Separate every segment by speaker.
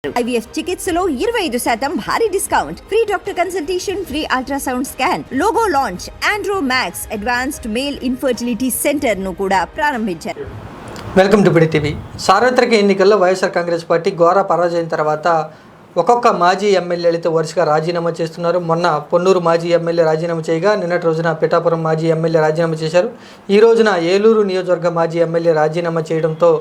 Speaker 1: IVF చికిత్సలో 25% భారీ discount, free doctor consultation, free ultrasound scan, logo launch, Andro max advanced male infertility centre ను కూడా ప్రారంభించారు.
Speaker 2: Welcome to PD TV. సార్వత్రిక ఎన్నికల్లో వైఎస్ఆర్ కాంగ్రెస్ పార్టీ ఘోర పరాజయం తర్వాత ఒక్కొక్క మాజీ ఎమ్మెల్యేలతో వరుసగా రాజీనామా చేస్తున్నారు. మొన్న పొన్నూరు మాజీ ఎమ్మెల్యే రాజీనామా చేయగా నిన్నటి రోజున పిఠాపురం మాజీ ఎమ్మెల్యే రాజీనామా చేశారు. ఈ రోజున ఏలూరు నియోజకవర్గ మాజీ ఎమ్మెల్యే రాజీనామా చేయడంతో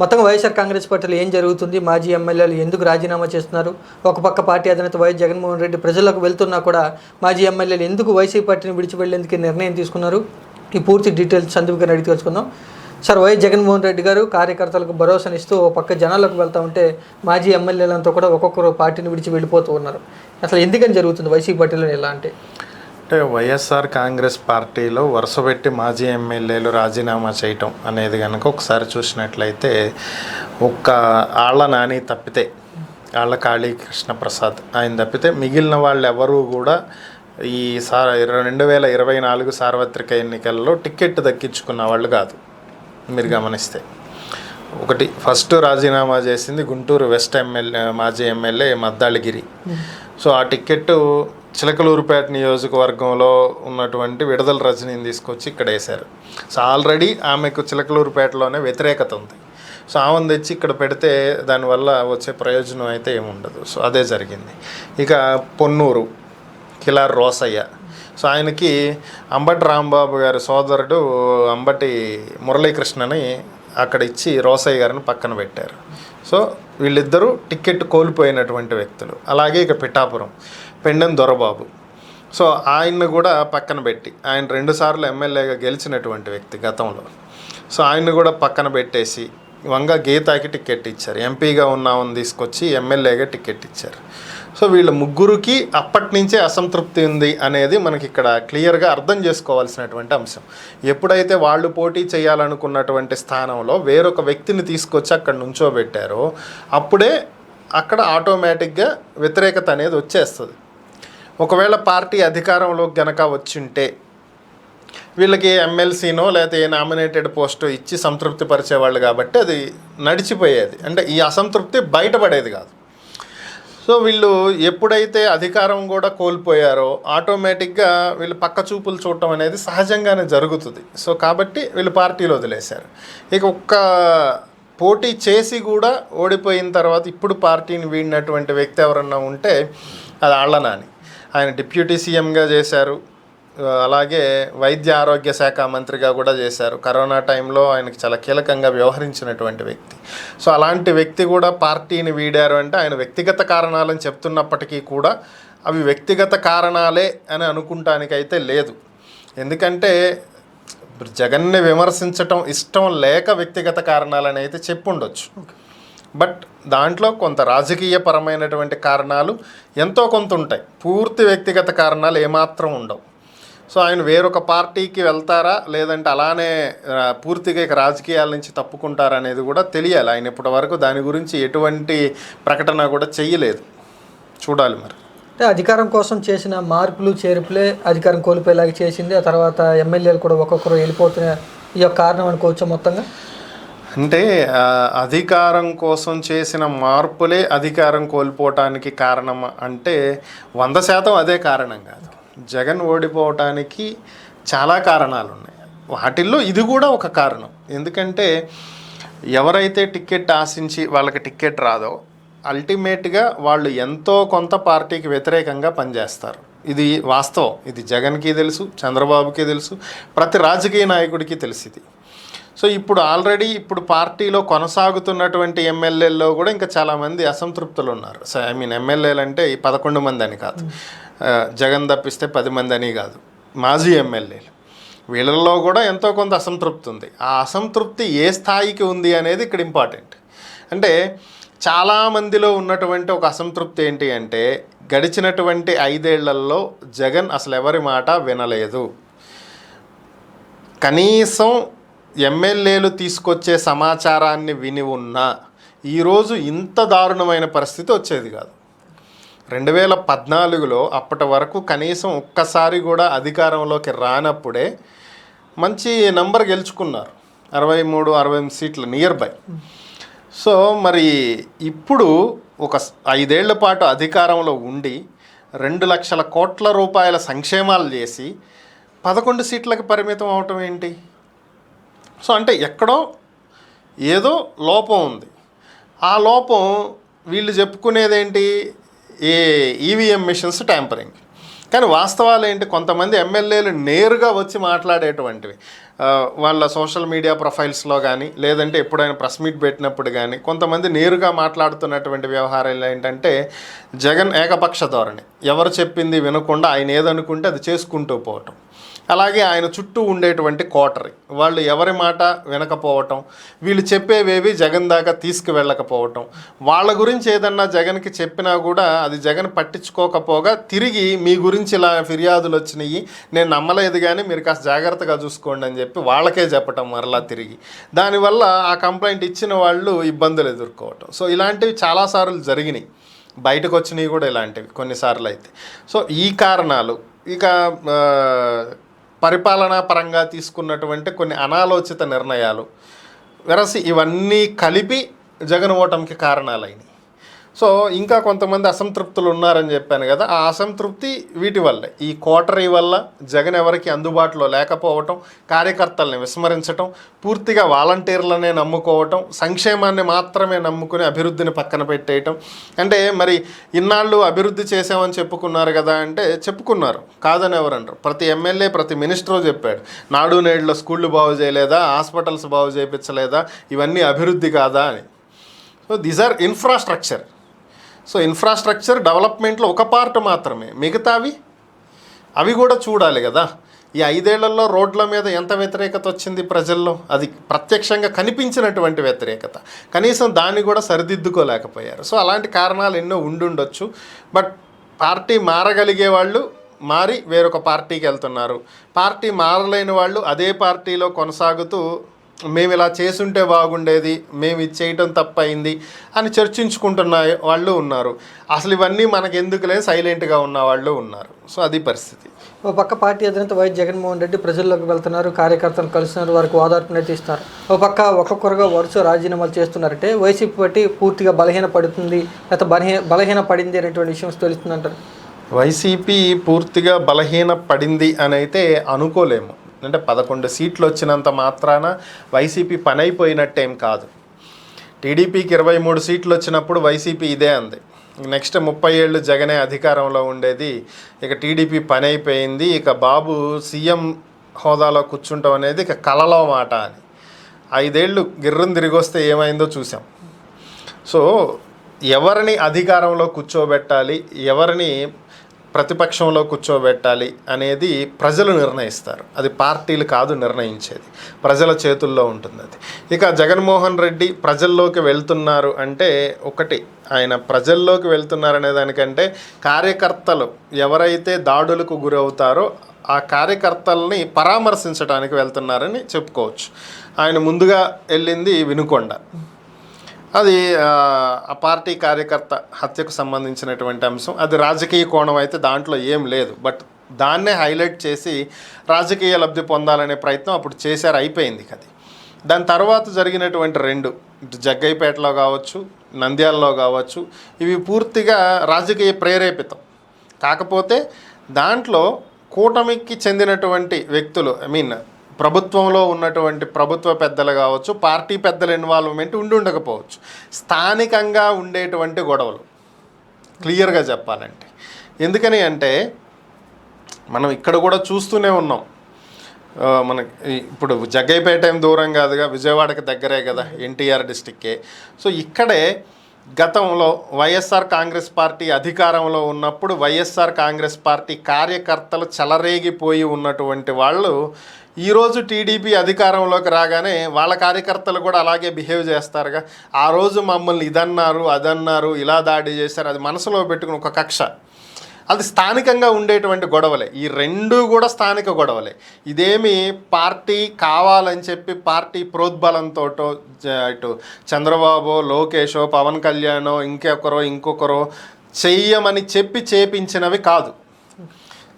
Speaker 2: మొత్తంగా వైఎస్ఆర్ కాంగ్రెస్ పార్టీలో ఏం జరుగుతుంది, మాజీ ఎమ్మెల్యేలు ఎందుకు రాజీనామా చేస్తున్నారు, ఒక పక్క పార్టీ అధినేత వైఎస్ జగన్మోహన్ రెడ్డి ప్రజలకు వెళ్తున్నా కూడా మాజీ ఎమ్మెల్యేలు ఎందుకు వైసీపీ పార్టీని విడిచి వెళ్లేందుకు నిర్ణయం తీసుకున్నారు, ఈ పూర్తి డీటెయిల్స్ సందీప్ గారిని అడిగి తెలుసుకుందాం. సార్, వైఎస్ జగన్మోహన్ రెడ్డి గారు కార్యకర్తలకు భరోసానిస్తూ ఒక పక్క జనాలకు వెళ్తూ ఉంటే మాజీ ఎమ్మెల్యేలంతా కూడా ఒక్కొక్కరు పార్టీని విడిచి వెళ్ళిపోతూ ఉన్నారు. అసలు ఎందుకని జరుగుతుంది వైసీపీ పార్టీలో ఎలా అంటే
Speaker 3: వైఎస్ఆర్ కాంగ్రెస్ పార్టీలో వరుసపెట్టి మాజీ ఎమ్మెల్యేలు రాజీనామా చేయటం అనేది కనుక ఒకసారి చూసినట్లయితే ఒక్క ఆళ్ల నాని తప్పితే, ఆళ్ల కాళీ కృష్ణప్రసాద్ ఆయన తప్పితే మిగిలిన వాళ్ళు ఎవరూ కూడా ఈ 2024 సార్వత్రిక ఎన్నికల్లో టికెట్ దక్కించుకున్న వాళ్ళు కాదు. మీరు గమనిస్తే ఒకటి ఫస్ట్ రాజీనామా చేసింది గుంటూరు వెస్ట్ మాజీ ఎమ్మెల్యే మద్దాళగిరి. సో ఆ టికెట్టు చిలకలూరుపేట నియోజకవర్గంలో ఉన్నటువంటి విడుదల రజనీని తీసుకొచ్చి ఇక్కడ వేశారు. సో ఆల్రెడీ ఆమెకు చిలకలూరుపేటలోనే వ్యతిరేకత ఉంది. సో ఆమెను తెచ్చి ఇక్కడ పెడితే దానివల్ల వచ్చే ప్రయోజనం అయితే ఏముండదు. సో అదే జరిగింది. ఇక పొన్నూరు కిలార్ రోసయ్య, సో ఆయనకి అంబటి రాంబాబు గారి సోదరుడు అంబటి మురళీకృష్ణని అక్కడ ఇచ్చి రోసయ్య గారిని పక్కన పెట్టారు. సో వీళ్ళిద్దరూ టికెట్ కోల్పోయినటువంటి వ్యక్తులు. అలాగే ఇక పిఠాపురం పెండెం దొరబాబు, సో ఆయన్ని కూడా పక్కన పెట్టి, ఆయన 2 సార్లు ఎమ్మెల్యేగా గెలిచినటువంటి వ్యక్తి గతంలో. సో ఆయన్ని కూడా పక్కన పెట్టేసి వంగ గీతాకి టికెట్ ఇచ్చారు. ఎంపీగా ఉన్నామని తీసుకొచ్చి ఎమ్మెల్యేగా టికెట్ ఇచ్చారు. సో వీళ్ళ ముగ్గురికి అప్పటి నుంచే అసంతృప్తి ఉంది అనేది మనకి ఇక్కడ క్లియర్గా అర్థం చేసుకోవాల్సినటువంటి అంశం. ఎప్పుడైతే వాళ్ళు పోటీ చేయాలనుకున్నటువంటి స్థానంలో వేరొక వ్యక్తిని తీసుకొచ్చి అక్కడ నుంచోబెట్టారో అప్పుడే అక్కడ ఆటోమేటిక్గా వ్యతిరేకత అనేది వచ్చేస్తుంది. ఒకవేళ పార్టీ అధికారంలోకి గనక వచ్చింటే వీళ్ళకి ఎమ్మెల్సీనో లేకపోతే ఏ నామినేటెడ్ పోస్టో ఇచ్చి సంతృప్తి పరిచేవాళ్ళు కాబట్టి అది నడిచిపోయేది, అంటే ఈ అసంతృప్తి బయటపడేది కాదు. సో వీళ్ళు ఎప్పుడైతే అధికారం కూడా కోల్పోయారో ఆటోమేటిక్గా వీళ్ళు పక్క చూపులు చూడటం అనేది సహజంగానే జరుగుతుంది. సో కాబట్టి వీళ్ళు పార్టీలో వదిలేశారు. ఇక ఒక్క పోటీ చేసి కూడా ఓడిపోయిన తర్వాత ఇప్పుడు పార్టీని వీడినటువంటి వ్యక్తి ఎవరన్నా ఉంటే అది ఆళ్ల నాని. ఆయన డిప్యూటీ సీఎంగా చేశారు, అలాగే వైద్య ఆరోగ్య శాఖ మంత్రిగా కూడా చేశారు. కరోనా టైంలో ఆయనకి చాలా కీలకంగా వ్యవహరించినటువంటి వ్యక్తి. సో అలాంటి వ్యక్తి కూడా పార్టీని వీడారు అంటే ఆయన వ్యక్తిగత కారణాలని చెప్తున్నప్పటికీ కూడా అవి వ్యక్తిగత కారణాలే అని అనుకుంటానికైతే లేదు. ఎందుకంటే జగన్ని విమర్శించటం ఇష్టం లేక వ్యక్తిగత కారణాలని అయితే చెప్పుండొచ్చు. బట్ దాంట్లో కొంత రాజకీయపరమైనటువంటి కారణాలు ఎంతో కొంత ఉంటాయి. పూర్తి వ్యక్తిగత కారణాలు ఏమాత్రం ఉండవు. సో ఆయన వేరొక పార్టీకి వెళ్తారా లేదంటే అలానే పూర్తిగా ఇక రాజకీయాల నుంచి తప్పుకుంటారా అనేది కూడా తెలియాలి. ఆయన ఇప్పటి వరకు దాని గురించి ఎటువంటి ప్రకటన కూడా చెయ్యలేదు. చూడాలి మరి.
Speaker 2: అంటే అధికారం కోసం చేసిన మార్పులు చేర్పులే అధికారం కోల్పోయేలాగా చేసింది. ఆ తర్వాత ఎమ్మెల్యేలు కూడా ఒక్కొక్కరు వెళ్ళిపోతున్న ఈ యొక్క కారణం అనుకోవచ్చు మొత్తంగా.
Speaker 3: అంటే అధికారం కోసం చేసిన మార్పులే అధికారం కోల్పోవటానికి కారణం అంటే 100% అదే కారణం కాదు. జగన్ ఓడిపోవటానికి చాలా కారణాలు ఉన్నాయి. వాటిల్లో ఇది కూడా ఒక కారణం. ఎందుకంటే ఎవరైతే టికెట్ ఆశించి వాళ్ళకి టికెట్ రాదో అల్టిమేట్గా వాళ్ళు ఎంతో కొంత పార్టీకి వ్యతిరేకంగా పనిచేస్తారు. ఇది వాస్తవం. ఇది జగన్కి తెలుసు, చంద్రబాబుకి తెలుసు, ప్రతి రాజకీయ నాయకుడికి తెలుసు ఇది. సో ఇప్పుడు ఆల్రెడీ పార్టీలో కొనసాగుతున్నటువంటి ఎమ్మెల్యేల్లో కూడా ఇంకా చాలామంది అసంతృప్తులు ఉన్నారు. సో ఎమ్మెల్యేలు అంటే 11 మంది అని కాదు, జగన్ తప్పిస్తే 10 మంది అని కాదు, మాజీ ఎమ్మెల్యేలు వీళ్ళల్లో కూడా ఎంతో కొంత అసంతృప్తి ఉంది. ఆ అసంతృప్తి ఏ స్థాయికి ఉంది అనేది ఇక్కడ ఇంపార్టెంట్. అంటే చాలామందిలో ఉన్నటువంటి ఒక అసంతృప్తి ఏంటి అంటే గడిచినటువంటి 5 ఏళ్లలో జగన్ అసలు ఎవరి మాట వినలేదు. కనీసం ఎమ్మెల్యేలు తీసుకొచ్చే సమాచారాన్ని విని ఉన్నా ఈరోజు ఇంత దారుణమైన పరిస్థితి వచ్చేది కాదు. 2014లో అప్పటి వరకు కనీసం ఒక్కసారి కూడా అధికారంలోకి రానప్పుడే మంచి నంబర్ గెలుచుకున్నారు, 63-68 సీట్లు నియర్ బై. సో మరి ఇప్పుడు ఒక 5 ఏళ్ల పాటు అధికారంలో ఉండి 2 లక్షల కోట్ల రూపాయల సంక్షేమాలు చేసి 11 సీట్లకు పరిమితం అవటం ఏంటి? సో అంటే ఎక్కడో ఏదో లోపం ఉంది. ఆ లోపం వీళ్ళు చెప్పుకునేదేంటి? EVM machines tampering. కానీ వాస్తవాలు ఏంటి? కొంతమంది ఎమ్మెల్యేలు నేరుగా వచ్చి మాట్లాడేటువంటివి వాళ్ళ సోషల్ మీడియా ప్రొఫైల్స్లో కానీ లేదంటే ఎప్పుడైనా ప్రెస్ మీట్ పెట్టినప్పుడు కానీ కొంతమంది నేరుగా మాట్లాడుతున్నటువంటి వ్యవహారాలు ఏంటంటే జగన్ ఏకపక్ష ధోరణి, ఎవరు చెప్పింది వినకుండా ఆయన ఏదనుకుంటే అది చేసుకుంటూ పోవటం. అలాగే ఆయన చుట్టూ ఉండేటువంటి కోటరీ వాళ్ళు ఎవరి మాట వినకపోవటం, వీళ్ళు చెప్పేవేవి జగన్ దాకా తీసుకువెళ్ళకపోవటం, వాళ్ళ గురించి ఏదన్నా జగన్కి చెప్పినా కూడా అది జగన్ పట్టించుకోకపోగా తిరిగి మీ గురించి ఇలా ఫిర్యాదులు వచ్చినాయి, నేను నమ్మలేదు కానీ మీరు కాస్త జాగ్రత్తగా చూసుకోండి అని చెప్పి వాళ్ళకే చెప్పటం మరలా తిరిగి. దానివల్ల ఆ కంప్లైంట్ ఇచ్చిన వాళ్ళు ఇబ్బందులు ఎదుర్కోవటం. సో ఇలాంటివి చాలాసార్లు జరిగినాయి, బయటకు వచ్చినాయి కూడా ఇలాంటివి కొన్నిసార్లు అయితే. సో ఈ కారణాలు ఇక పరిపాలనా పరంగా తీసుకున్నటువంటి కొన్ని అనాలోచిత నిర్ణయాలు వెరసి ఇవన్నీ కలిపి జగన్ ఓటమికి కారణాలైనవి. సో ఇంకా కొంతమంది అసంతృప్తులు ఉన్నారని చెప్పాను కదా, ఆ అసంతృప్తి వీటి వల్లే. ఈ కోటరీ వల్ల జగన్ ఎవరికి అందుబాటులో లేకపోవటం, కార్యకర్తల్ని విస్మరించటం, పూర్తిగా వాలంటీర్లనే నమ్ముకోవటం, సంక్షేమాన్ని మాత్రమే నమ్ముకుని అభివృద్ధిని పక్కన పెట్టేయటం. అంటే మరి ఇన్నాళ్ళు అభివృద్ధి చేసామని చెప్పుకున్నారు కదా అంటే చెప్పుకున్నారు, కాదని ఎవరంటారు. ప్రతి ఎమ్మెల్యే ప్రతి మినిస్టరు చెప్పాడు, నాడు నేడులో స్కూళ్ళు బాగు చేయలేదా, హాస్పిటల్స్ బాగు చేయించలేదా, ఇవన్నీ అభివృద్ధి కాదా అని. So these are infrastructure. So infrastructure డెవలప్మెంట్లో ఒక పార్ట్ మాత్రమే, మిగతావి అవి కూడా చూడాలి కదా. ఈ 5 ఏళ్లలో రోడ్ల మీద ఎంత వ్యతిరేకత వచ్చింది ప్రజల్లో, అది ప్రత్యక్షంగా కనిపించినటువంటి వ్యతిరేకత, కనీసం దాన్ని కూడా సరిదిద్దుకోలేకపోయారు. సో అలాంటి కారణాలు ఎన్నో ఉండుండొచ్చు. బట్ పార్టీ మారగలిగే వాళ్ళు మారి వేరొక పార్టీకి వెళ్తున్నారు, పార్టీ మారలేని వాళ్ళు అదే పార్టీలో కొనసాగుతూ మేము ఇలా చేసుంటే బాగుండేది, మేము ఇది చేయటం తప్పయింది అని చర్చించుకుంటున్న వాళ్ళు ఉన్నారు. అసలు ఇవన్నీ మనకు ఎందుకులే సైలెంట్గా ఉన్న వాళ్ళు ఉన్నారు. సో అది పరిస్థితి.
Speaker 2: ఓ పక్క పార్టీ అధినేత వైఎస్ జగన్మోహన్ రెడ్డి ప్రజల్లోకి వెళ్తున్నారు, కార్యకర్తలు కలుస్తున్నారు, వారికి ఓదార్పునైతే ఇస్తారు. ఓ పక్క ఒక్కొక్కరుగా వరుస రాజీనామాలు చేస్తున్నారంటే వైసీపీ పార్టీ పూర్తిగా బలహీనపడుతుంది, లేకపోతే బలహీనపడింది అనేటువంటి విషయం తెలుస్తుందంటారు.
Speaker 3: వైసీపీ పూర్తిగా బలహీన పడింది అని అయితే అనుకోలేము. అంటే 11 సీట్లు వచ్చినంత మాత్రాన వైసీపీ పని అయిపోయినట్టేం కాదు. టీడీపీకి 23 సీట్లు వచ్చినప్పుడు వైసీపీ ఇదే అంది, నెక్స్ట్ 30 ఏళ్ళు జగనే అధికారంలో ఉండేది, ఇక టీడీపీ పని అయిపోయింది, ఇక బాబు సీఎం హోదాలో కూర్చుంటాం అనేది ఇక కలలో మాట అని. 5 ఏళ్ళు గిర్రం తిరిగి వస్తే ఏమైందో చూసాం. సో ఎవరిని అధికారంలో కూర్చోబెట్టాలి, ఎవరిని ప్రతిపక్షంలో కూర్చోబెట్టాలి అనేది ప్రజలు నిర్ణయిస్తారు. అది పార్టీలు కాదు నిర్ణయించేది, ప్రజల చేతుల్లో ఉంటుంది అది. ఇక జగన్మోహన్ రెడ్డి ప్రజల్లోకి వెళ్తున్నారు అంటే ఒకటి, ఆయన ప్రజల్లోకి వెళ్తున్నారనే దానికంటే కార్యకర్తలు ఎవరైతే దాడులకు గురవుతారో ఆ కార్యకర్తల్ని పరామర్శించడానికి వెళ్తున్నారని చెప్పుకోవచ్చు. ఆయన ముందుగా వెళ్ళింది వినుకొండ, అది ఆ పార్టీ కార్యకర్త హత్యకు సంబంధించినటువంటి అంశం. అది రాజకీయ కోణం అయితే దాంట్లో ఏం లేదు, బట్ దాన్నే హైలైట్ చేసి రాజకీయ లబ్ధి పొందాలనే ప్రయత్నం అప్పుడు చేశారు, అయిపోయింది అది. దాని తర్వాత జరిగినటువంటి 2 జగ్గైపేటలో కావచ్చు, నంద్యాలలో కావచ్చు, ఇవి పూర్తిగా రాజకీయ ప్రేరేపితం. కాకపోతే దాంట్లో కూటమికి చెందినటువంటి వ్యక్తులు, ప్రభుత్వంలో ఉన్నటువంటి ప్రభుత్వ పెద్దలు కావచ్చు, పార్టీ పెద్దల ఇన్వాల్వ్మెంట్ ఉండకపోవచ్చు. స్థానికంగా ఉండేటువంటి గొడవలు క్లియర్గా చెప్పాలంటే. ఎందుకని అంటే మనం ఇక్కడ కూడా చూస్తూనే ఉన్నాం, మనకి ఇప్పుడు జగ్గైపేట ఏం దూరం కాదుగా, విజయవాడకి దగ్గరే కదా, ఎన్టీఆర్ డిస్టిక్కే. సో ఇక్కడే గతంలో వైఎస్ఆర్ కాంగ్రెస్ పార్టీ అధికారంలో ఉన్నప్పుడు వైఎస్ఆర్ కాంగ్రెస్ పార్టీ కార్యకర్తలు చెలరేగిపోయి ఉన్నటువంటి వాళ్ళు ఈరోజు టీడీపీ అధికారంలోకి రాగానే వాళ్ళ కార్యకర్తలు కూడా అలాగే బిహేవ్ చేస్తారుగా. ఆ రోజు మమ్మల్ని ఇదన్నారు, అదన్నారు, ఇలా దాడి చేశారు, అది మనసులో పెట్టుకుని ఒక కక్ష. అది స్థానికంగా ఉండేటువంటి గొడవలే, ఈ 2 కూడా స్థానిక గొడవలే. ఇదేమి పార్టీ కావాలని చెప్పి పార్టీ ప్రోద్బలంతో ఇటు చంద్రబాబు, లోకేషో, పవన్ కళ్యాణో, ఇంకొకరో చెయ్యమని చెప్పి చేపించినవి కాదు.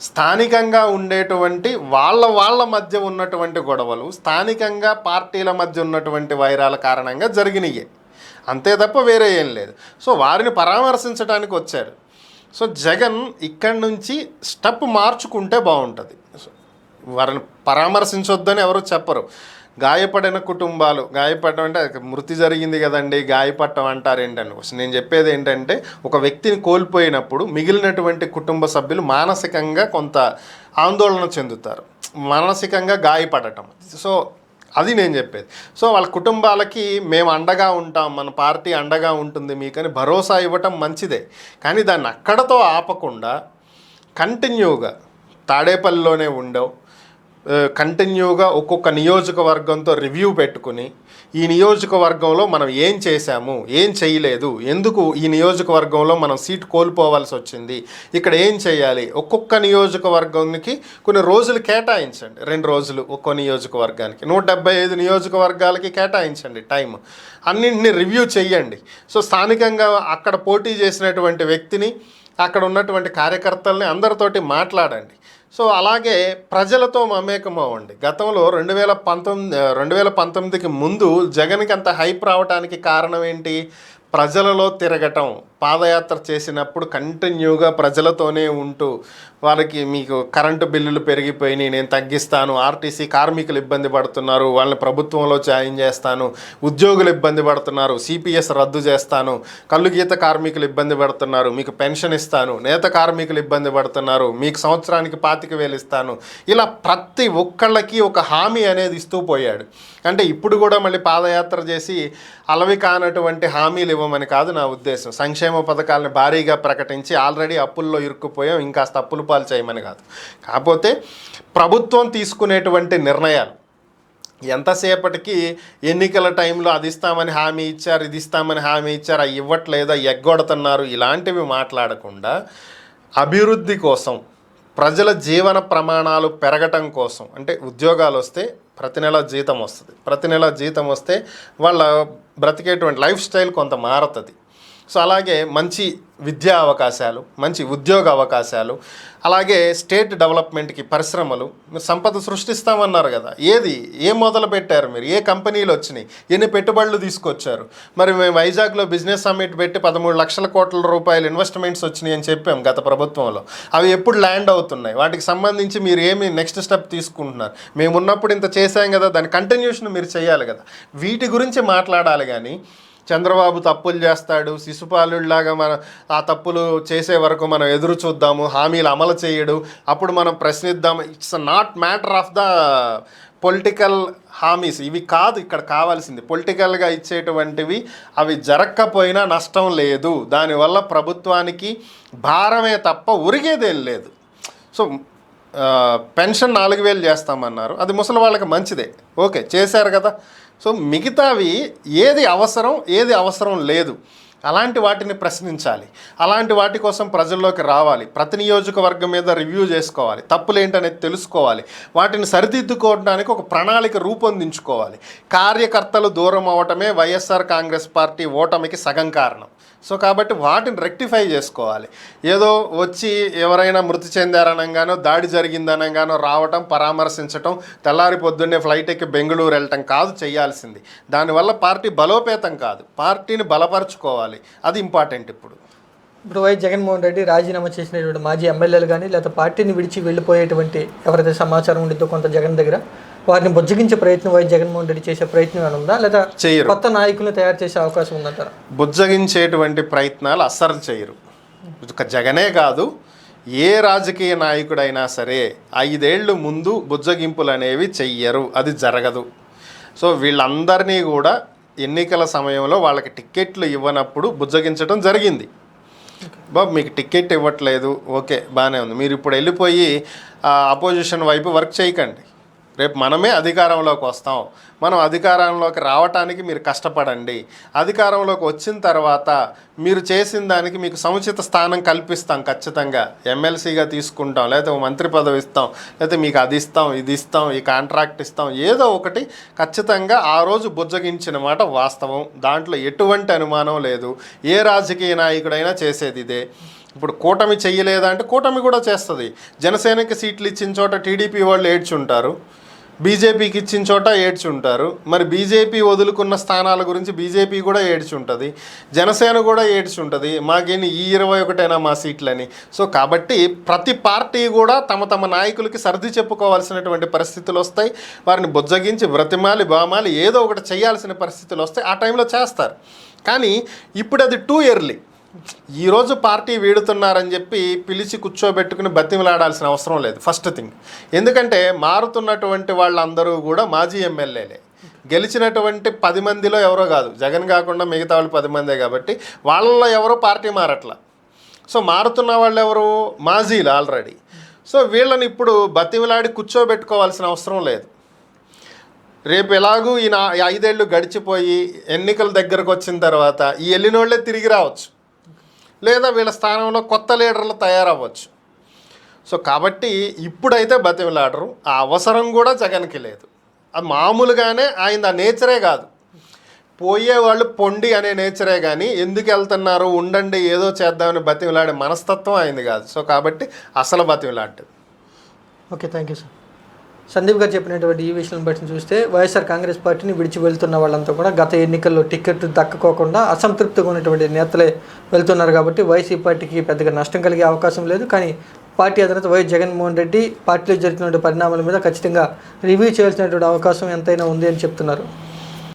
Speaker 3: స్థానికంగా ఉండేటువంటి వాళ్ళ మధ్య ఉన్నటువంటి గొడవలు, స్థానికంగా పార్టీల మధ్య ఉన్నటువంటి వైరాల కారణంగా జరిగినాయి. అంతే తప్ప వేరే ఏం లేదు. సో వారిని పరామర్శించడానికి వచ్చారు. సో జగన్ ఇక్కడి నుంచి స్టెప్ మార్చుకుంటే బాగుంటుంది. వారిని పరామర్శించొద్దని ఎవరు చెప్పరు. గాయపడిన కుటుంబాలు, గాయపడడం అంటే మృతి జరిగింది కదండి, గాయపడటం అంటారు ఏంటండి. నేను చెప్పేది ఏంటంటే, ఒక వ్యక్తిని కోల్పోయినప్పుడు మిగిలినటువంటి కుటుంబ సభ్యులు మానసికంగా కొంత ఆందోళన చెందుతారు, మానసికంగా గాయపడటం. సో అది నేను చెప్పేది. సో వాళ్ళ కుటుంబాలకి మేము అండగా ఉంటాం, మన పార్టీ అండగా ఉంటుంది మీకని భరోసా ఇవ్వటం మంచిదే. కానీ దాన్ని అక్కడతో ఆపకుండా కంటిన్యూగా తాడేపల్లిలోనే ఉండవు, కంటిన్యూగా ఒక్కొక్క నియోజకవర్గంతో రివ్యూ పెట్టుకుని ఈ నియోజకవర్గంలో మనం ఏం చేశాము, ఏం చేయలేదు, ఎందుకు ఈ నియోజకవర్గంలో మనం సీట్ కోల్పోవాల్సి వచ్చింది, ఇక్కడ ఏం చేయాలి, ఒక్కొక్క నియోజకవర్గానికి కొన్ని రోజులు కేటాయించండి. 2 రోజులు ఒక్కో నియోజకవర్గానికి, 175 నియోజకవర్గాలకి కేటాయించండి టైం. అన్నింటినీ రివ్యూ చెయ్యండి. సో స్థానికంగా అక్కడ పోటీ చేసినటువంటి వ్యక్తిని, అక్కడ ఉన్నటువంటి కార్యకర్తల్ని అందరితోటి మాట్లాడండి. సో అలాగే ప్రజలతో మమేకం అవ్వండి. గతంలో 2019కి ముందు జగన్కి అంత హైప్ రావడానికి కారణం ఏంటి? ప్రజలలో తిరగటం. పాదయాత్ర చేసినప్పుడు కంటిన్యూగా ప్రజలతోనే ఉంటూ వాళ్ళకి మీకు కరెంటు బిల్లులు పెరిగిపోయినాయి, నేను తగ్గిస్తాను, ఆర్టీసీ కార్మికులు ఇబ్బంది పడుతున్నారు, వాళ్ళని ప్రభుత్వంలో జాయిన్ చేస్తాను, ఉద్యోగులు ఇబ్బంది పడుతున్నారు, సిపిఎస్ రద్దు చేస్తాను, కళ్ళు గీత కార్మికులు ఇబ్బంది పడుతున్నారు, మీకు పెన్షన్ ఇస్తాను, నేత కార్మికులు ఇబ్బంది పడుతున్నారు, మీకు సంవత్సరానికి 25,000 ఇస్తాను, ఇలా ప్రతి ఒక్కళ్ళకి ఒక హామీ అనేది ఇస్తూ పోయాడు. అంటే ఇప్పుడు కూడా మళ్ళీ పాదయాత్ర చేసి అలవి కానటువంటి హామీలు ఇవ్వమని కాదు నా ఉద్దేశం. సంక్షేమ పథకాలను భారీగా ప్రకటించి ఆల్రెడీ అప్పుల్లో ఇరుక్కుపోయాం, ఇంకాస్త అప్పులు పాలు చేయమని కాదు. కాకపోతే ప్రభుత్వం తీసుకునేటువంటి నిర్ణయాలు ఎంతసేపటికి ఎన్నికల టైంలో అది ఇస్తామని హామీ ఇచ్చారు, ఇది ఇస్తామని హామీ ఇచ్చారు, అవి ఇవ్వట్లేదా, ఎగ్గొడుతున్నారు, ఇలాంటివి మాట్లాడకుండా అభివృద్ధి కోసం, ప్రజల జీవన ప్రమాణాలు పెరగటం కోసం, అంటే ఉద్యోగాలు వస్తే ప్రతి నెల జీతం వస్తుంది, ప్రతి నెల జీతం వస్తే వాళ్ళ బ్రతికేటువంటి లైఫ్ స్టైల్ కొంత మారుతుంది. సో అలాగే మంచి విద్యా అవకాశాలు, మంచి ఉద్యోగ అవకాశాలు, అలాగే స్టేట్ డెవలప్మెంట్కి పరిశ్రమలు, సంపద సృష్టిస్తామన్నారు కదా, ఏం మొదలు పెట్టారు మీరు? ఏ కంపెనీలు వచ్చినాయి? ఎన్ని పెట్టుబడులు తీసుకొచ్చారు? మరి మేము వైజాగ్లో బిజినెస్ సమ్మిట్ పెట్టి 13 లక్షల కోట్ల రూపాయలు ఇన్వెస్ట్మెంట్స్ వచ్చినాయి అని చెప్పాం గత ప్రభుత్వంలో. అవి ఎప్పుడు ల్యాండ్ అవుతున్నాయి? వాటికి సంబంధించి మీరు ఏమి నెక్స్ట్ స్టెప్ తీసుకుంటున్నారు? మేము ఉన్నప్పుడు ఇంత చేశాం కదా, దాని కంటిన్యూషన్ మీరు చేయాలి కదా. వీటి గురించి మాట్లాడాలి. కానీ చంద్రబాబు తప్పులు చేస్తాడు, శిశుపాలుడిలాగా ఆ తప్పులు చేసే వరకు మనం ఎదురు చూద్దాము, హామీలు అమలు చేయడు, అప్పుడు మనం ప్రశ్నిద్దాము. It's not matter of the political హామీస్. ఇవి కాదు ఇక్కడ కావాల్సింది. పొలిటికల్గా ఇచ్చేటువంటివి అవి జరగకపోయినా నష్టం లేదు, దానివల్ల ప్రభుత్వానికి భారమే తప్ప ఉరిగేదేం లేదు. సో పెన్షన్ 4,000 చేస్తామన్నారు, అది ముసలి వాళ్ళకి మంచిదే, ఓకే చేశారు కదా. సో మిగతావి ఏది అవసరం లేదు, అలాంటి వాటిని ప్రశ్నించాలి. అలాంటి వాటి కోసం ప్రజల్లోకి రావాలి, ప్రతి నియోజకవర్గం మీద రివ్యూ చేసుకోవాలి, తప్పులేంటనేది తెలుసుకోవాలి, వాటిని సరిదిద్దుకోవడానికి ఒక ప్రణాళిక రూపొందించుకోవాలి. కార్యకర్తలు దూరం అవటమే వైఎస్ఆర్ కాంగ్రెస్ పార్టీ ఓటమికి సగం కారణం. సో కాబట్టి వాటిని రెక్టిఫై చేసుకోవాలి. ఏదో వచ్చి ఎవరైనా మృతి చెందారనగానో, దాడి జరిగిందనగానో రావటం, పరామర్శించటం, తెల్లారి పొద్దున్నే ఫ్లైట్ ఎక్కి బెంగళూరు వెళ్ళటం కాదు చేయాల్సింది. దానివల్ల పార్టీ బలోపేతం కాదు, పార్టీని బలపరుచుకోవాలి, అది ఇంపార్టెంట్.
Speaker 2: ఇప్పుడు వైఎస్ జగన్మోహన్ రెడ్డి రాజీనామా చేసినటువంటి మాజీ ఎమ్మెల్యేలు కానీ, లేదా పార్టీని విడిచి వెళ్ళిపోయేటువంటి ఎవరైతే సమాచారం ఉండిద్దో కొంత జగన్ దగ్గర, వారిని బుజ్జగించే ప్రయత్నం వైఎస్ జగన్మోహన్ రెడ్డి చేసే ప్రయత్నం ఏమైనా ఉందా, లేదా కొత్త నాయకులను తయారు చేసే అవకాశం ఉందంటారా?
Speaker 3: బుజ్జగించేటువంటి ప్రయత్నాలు అస్సలు చేయరు. జగనే కాదు, ఏ రాజకీయ నాయకుడైనా సరే 5 ఏళ్ళు ముందు బుజ్జగింపులు అనేవి చెయ్యరు, అది జరగదు. సో వీళ్ళందరినీ కూడా ఎన్నికల సమయంలో వాళ్ళకి టిక్కెట్లు ఇవ్వనప్పుడు బుజ్జగించడం జరిగింది. బాబు మీకు టికెట్ ఇవ్వట్లేదు, ఓకే బాగానే ఉంది, మీరు ఇప్పుడు వెళ్ళిపోయి అపోజిషన్ వైపు వర్క్ చేయకండి, రేపు మనమే అధికారంలోకి వస్తాం, మనం అధికారంలోకి రావటానికి మీరు కష్టపడండి, అధికారంలోకి వచ్చిన తర్వాత మీరు చేసిన దానికి మీకు సముచిత స్థానం కల్పిస్తాం, ఖచ్చితంగా ఎమ్మెల్సీగా తీసుకుంటాం, లేకపోతే మంత్రి పదవి ఇస్తాం, లేకపోతే మీకు అది ఇస్తాం, ఇది ఇస్తాం, ఈ కాంట్రాక్ట్ ఇస్తాం, ఏదో ఒకటి ఖచ్చితంగా ఆ రోజు బుజ్జగించిన మాట వాస్తవం, దాంట్లో ఎటువంటి అనుమానం లేదు. ఏ రాజకీయ నాయకుడైనా చేసేది ఇదే. ఇప్పుడు కూటమి చెయ్యలేదా అంటే కూటమి కూడా చేస్తుంది. జనసేనకి సీట్లు ఇచ్చిన చోట టీడీపీ వాళ్ళు ఏడ్చుంటారు, బీజేపీకి ఇచ్చిన చోట ఏడ్చి ఉంటారు. మరి బీజేపీ వదులుకున్న స్థానాల గురించి బీజేపీ కూడా ఏడ్చి ఉంటుంది, జనసేన కూడా ఏడ్చి ఉంటుంది, మాకేంటి ఈ 21 మా సీట్లని. సో కాబట్టి ప్రతి పార్టీ కూడా తమ తమ నాయకులకి సర్ది చెప్పుకోవాల్సినటువంటి పరిస్థితులు వస్తాయి. వారిని బుజ్జగించి బ్రతిమాలి బామాలి ఏదో ఒకటి చేయాల్సిన పరిస్థితులు వస్తాయి. ఆ టైంలో చేస్తారు. కానీ ఇప్పుడు అది టూ ఎర్లీ. ఈరోజు పార్టీ వీడుతున్నారని చెప్పి పిలిచి కూర్చోబెట్టుకుని బతిమలాడాల్సిన అవసరం లేదు. ఫస్ట్ థింగ్, ఎందుకంటే మారుతున్నటువంటి వాళ్ళందరూ కూడా మాజీ ఎమ్మెల్యేలే. గెలిచినటువంటి 10 మందిలో ఎవరో కాదు, జగన్ కాకుండా మిగతా వాళ్ళు 10 మందే కాబట్టి వాళ్ళలో ఎవరో పార్టీ మారట్లా. సో మారుతున్న వాళ్ళు ఎవరు? మాజీలు ఆల్రెడీ. సో వీళ్ళని ఇప్పుడు బతిమలాడి కూర్చోబెట్టుకోవాల్సిన అవసరం లేదు. రేపు ఎలాగూ ఈ 5 ఏళ్ళు గడిచిపోయి ఎన్నికల దగ్గరకు వచ్చిన తర్వాత ఈ వెళ్ళినోళ్లే తిరిగి రావచ్చు, లేదా వీళ్ళ స్థానంలో కొత్త లీడర్లు తయారవ్వచ్చు. సో కాబట్టి ఇప్పుడైతే బతిమలాడరు. ఆ అవసరం కూడా జగన్కి లేదు. అది మామూలుగానే ఆయన నేచరే కాదు, పోయేవాళ్ళు పొండి అనే నేచరే కానీ ఎందుకు వెళ్తున్నారు ఉండండి ఏదో చేద్దామని బతిమలాడే మనస్తత్వం అయింది కాదు. సో కాబట్టి అసలు బతిమలాడ్డు.
Speaker 2: Okay, thank you sir. Sandeep గారు చెప్పినటువంటి ఈ విషయం బట్టి చూస్తే వైఎస్ఆర్ కాంగ్రెస్ పార్టీని విడిచి వెళ్తున్న వాళ్ళంతా కూడా గత ఎన్నికల్లో టికెట్ దక్కకోకుండా అసంతృప్తిగా ఉన్నటువంటి నేతలే వెళ్తున్నారు. కాబట్టి వైసీపీ పార్టీకి పెద్దగా నష్టం కలిగే అవకాశం లేదు. కానీ పార్టీ అధినేత వైఎస్ జగన్మోహన్ రెడ్డి పార్టీలో జరుగుతున్న పరిణామాల మీద ఖచ్చితంగా రివ్యూ చేయాల్సినటువంటి అవకాశం ఎంతైనా ఉంది అని చెప్తున్నారు.